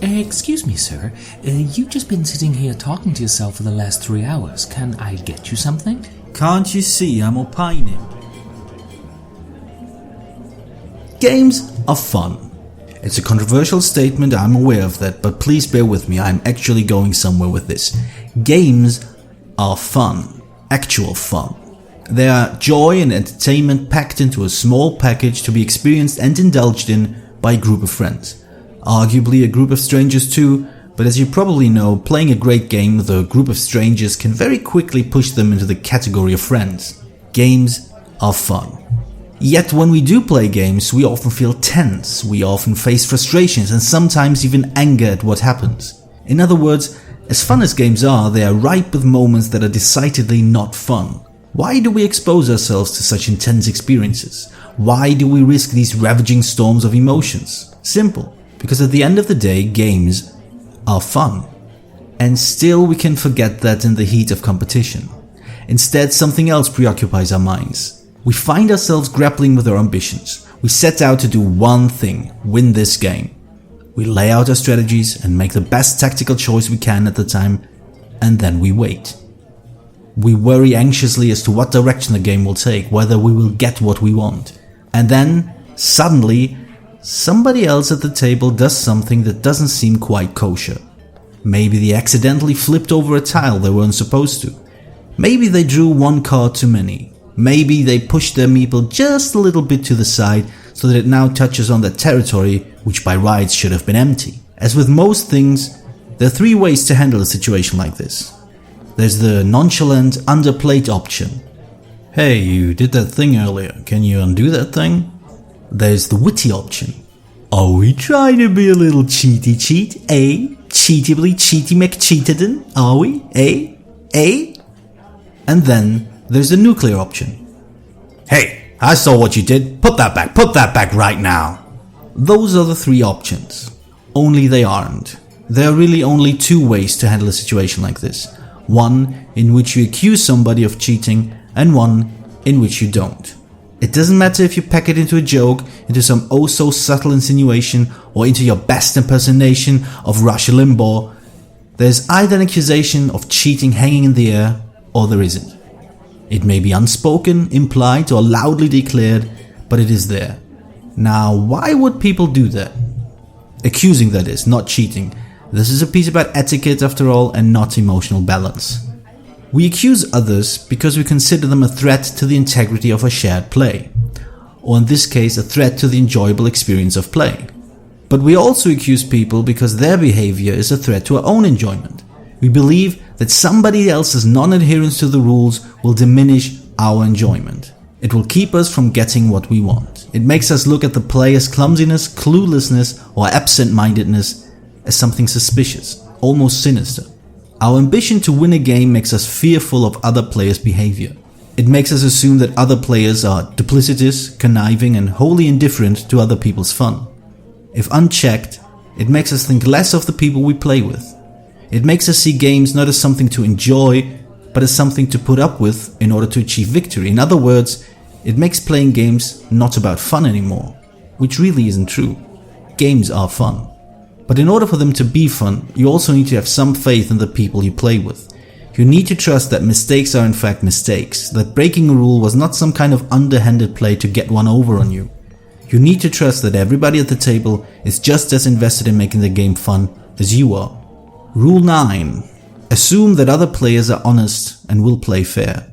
Excuse me, sir. You've just been sitting here talking to yourself for the last 3 hours. Can I get you something? Can't you see I'm opining? Games are fun. It's a controversial statement, I'm aware of that, but please bear with me, I'm actually going somewhere with this. Games are fun. Actual fun. They are joy and entertainment packed into a small package to be experienced and indulged in by a group of friends. Arguably a group of strangers too, but as you probably know, playing a great game with a group of strangers can very quickly push them into the category of friends. Games are fun. Yet when we do play games, we often feel tense, we often face frustrations and sometimes even anger at what happens. In other words, as fun as games are, they are ripe with moments that are decidedly not fun. Why do we expose ourselves to such intense experiences? Why do we risk these ravaging storms of emotions? Simple. Because at the end of the day, games are fun. And still we can forget that in the heat of competition. Instead, something else preoccupies our minds. We find ourselves grappling with our ambitions. We set out to do one thing, win this game. We lay out our strategies and make the best tactical choice we can at the time, and then we wait. We worry anxiously as to what direction the game will take, whether we will get what we want. And then, suddenly, somebody else at the table does something that doesn't seem quite kosher. Maybe they accidentally flipped over a tile they weren't supposed to. Maybe they drew one card too many. Maybe they pushed their meeple just a little bit to the side so that it now touches on their territory, which by rights should have been empty. As with most things, there are 3 ways to handle a situation like this. There's the nonchalant, underplayed option. Hey, you did that thing earlier, can you undo that thing? There's the witty option. Are we trying to be a little cheaty cheat, eh? Cheatably cheaty McCheatedin, are we, eh? Eh? And then there's the nuclear option. Hey, I saw what you did, put that back right now. Those are the 3 options. Only they aren't. There are really only 2 ways to handle a situation like this. One in which you accuse somebody of cheating, and one in which you don't. It doesn't matter if you pack it into a joke, into some oh so subtle insinuation, or into your best impersonation of Rush Limbaugh. There's either an accusation of cheating hanging in the air, or there isn't. It may be unspoken, implied, or loudly declared, but it is there. Now, why would people do that? Accusing, that is, not cheating. This is a piece about etiquette after all, and not emotional balance. We accuse others because we consider them a threat to the integrity of a shared play, or in this case a threat to the enjoyable experience of play. But we also accuse people because their behavior is a threat to our own enjoyment. We believe that somebody else's non-adherence to the rules will diminish our enjoyment. It will keep us from getting what we want. It makes us look at the player's clumsiness, cluelessness, or absent-mindedness as something suspicious, almost sinister. Our ambition to win a game makes us fearful of other players' behavior. It makes us assume that other players are duplicitous, conniving, and wholly indifferent to other people's fun. If unchecked, it makes us think less of the people we play with. It makes us see games not as something to enjoy, but as something to put up with in order to achieve victory. In other words, it makes playing games not about fun anymore, which really isn't true. Games are fun. But in order for them to be fun, you also need to have some faith in the people you play with. You need to trust that mistakes are in fact mistakes, that breaking a rule was not some kind of underhanded play to get one over on you. You need to trust that everybody at the table is just as invested in making the game fun as you are. Rule 9. Assume that other players are honest and will play fair.